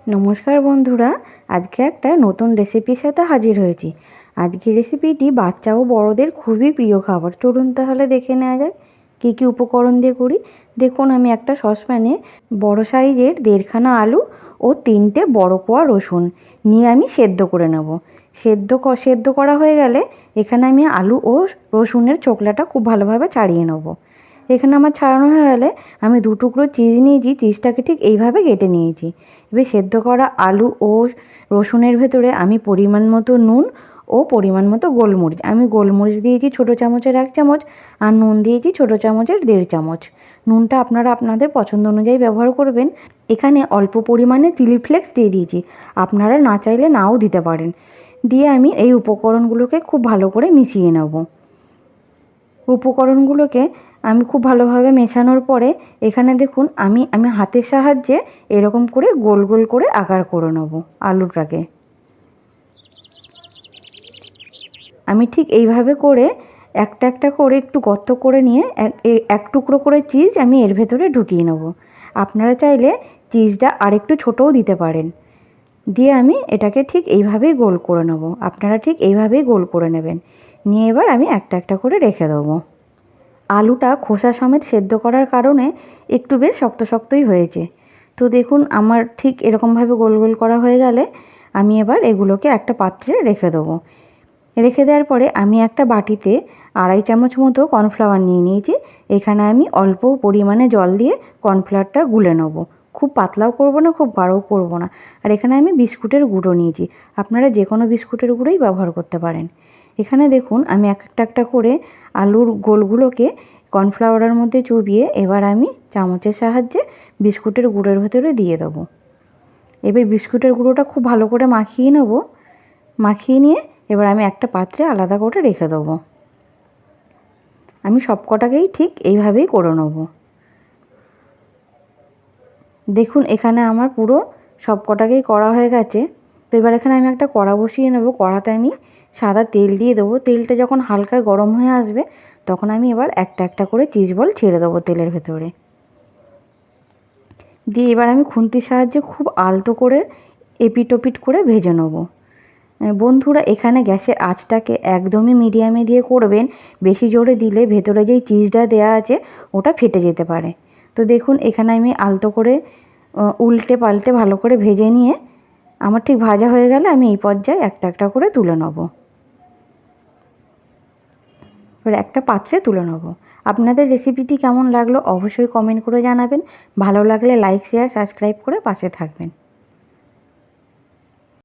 নমস্কার বন্ধুরা, আজকে একটা নতুন রেসিপির সাথে হাজির হয়েছি। আজকের রেসিপিটি বাচ্চা ও বড়দের খুবই প্রিয় খাবার। চলুন তাহলে দেখে নেওয়া যায় কী কী উপকরণ দিয়ে করি। দেখুন, আমি একটা সসপ্যানে বড় সাইজের 1.5খানা আলু ও 3টে বড় কোয়া রসুন নিয়ে আমি সেদ্ধ করে নেব। সেদ্ধ করা হয়ে গেলে এখানে আমি আলু ও রসুনের চোকলাটা খুব ভালোভাবে ছাড়িয়ে নেব। এখানে আমার ছাড়ানো হয়ে গেলে আমি 2 টুকরো চিজ নিয়েছি, চিজটাকে ঠিক এইভাবে কেটে নিয়েছি। এবার সেদ্ধ করা আলু ও রসুনের ভেতরে আমি পরিমাণ মতো নুন ও পরিমাণ মতো গোলমরিচ, আমি গোলমরিচ দিয়েছি ছোটো চামচের 1 চামচ আর নুন দিয়েছি ছোটো চামচের 1.5 চামচ। নুনটা আপনারা আপনাদের পছন্দ অনুযায়ী ব্যবহার করবেন। এখানে অল্প পরিমাণে চিলি ফ্লেক্স দিয়ে দিয়েছি, আপনারা না চাইলে নাও দিতে পারেন। দিয়ে আমি এই উপকরণগুলোকে খুব ভালো করে মিশিয়ে নেব। উপকরণগুলোকে আমি খুব ভালোভাবে মেশানোর পরে এখানে দেখুন আমি হাতের সাহায্যে এরকম করে গোল গোল করে আকার করে নেব আলুটাকে। আমি ঠিক এইভাবে করে একটা একটা করে একটু গর্ত করে নিয়ে এক টুকরো করে চিজ আমি এর ভেতরে ঢুকিয়ে নেব। আপনারা চাইলে চিজটা আরেকটু ছোটও দিতে পারেন। দিয়ে আমি এটাকে ঠিক এইভাবেই গোল করে নেব। আপনারা ঠিক এইভাবেই গোল করে নেবেন। নিয়ে এবার আমি একটা একটা করে রেখে দেবো। আলুটা খোসা সমেত সেদ্ধ করার কারণে একটু বেশ শক্ত শক্তই হয়েছে। তো দেখুন, আমার ঠিক এরকমভাবে গোল গোল করা হয়ে গেলে আমি এবার এগুলোকে একটা পাত্রে রেখে দেবো। রেখে দেওয়ার পরে আমি একটা বাটিতে 2.5 চামচ মতো কর্নফ্লাওয়ার নিয়ে নিয়েছি। এখানে আমি অল্প পরিমাণে জল দিয়ে কর্নফ্লাওয়ারটা গুলে নেব। খুব পাতলাও করব না, খুব গাঢ়ও করব না। আর এখানে আমি বিস্কুটের গুঁড়ো নিয়েছি, আপনারা যে কোনো বিস্কুটের গুঁড়োই ব্যবহার করতে পারেন। এখানে দেখুন, আমি একটা একটা করে আলুর গোলগুলোকে কর্নফ্লাওয়ারের মধ্যে চুবিয়ে এবার আমি চামচের সাহায্যে বিস্কুটের গুঁড়োর ভেতরে দিয়ে দেবো। এবার বিস্কুটের গুঁড়োটা খুব ভালো করে মাখিয়ে নেব। মাখিয়ে নিয়ে এবার আমি একটা পাত্রে আলাদা করে রেখে দেবো। আমি সব কটাকেই ঠিক এইভাবেই করে নেব। দেখুন, এখানে আমার পুরো সব কটাকেই করা হয়ে গেছে। তো এবার এখানে আমি একটা কড়া বসিয়ে নেব। কড়াতে আমি সাদা তেল দিয়ে দেবো। তেলটা যখন হালকা গরম হয়ে আসবে তখন আমি এবার একটা একটা করে চিজ বল ছেড়ে দেবো তেলের ভেতরে। দিয়ে এবার আমি খুন্তির সাহায্যে খুব আলতো করে এপিট ওপিট করে ভেজে নেব। বন্ধুরা, এখানে গ্যাসের আঁচটাকে একদমই মিডিয়ামে দিয়ে করবেন। বেশি জোরে দিলে ভেতরে যেই চিজটা দেওয়া আছে ওটা ফেটে যেতে পারে। তো দেখুন, এখানে আমি আলতো করে উল্টে পাল্টে ভালো করে ভেজে নিয়ে আমার ঠিক ভাজা হয়ে গেলে আমি এই পর্যায়ে একটা একটা করে তুলে নেব। এবার একটা পাত্রে তুলে নেব। আপনাদের রেসিপিটি কেমন লাগলো অবশ্যই কমেন্ট করে জানাবেন। ভালো লাগলে লাইক, শেয়ার, সাবস্ক্রাইব করে পাশে থাকবেন।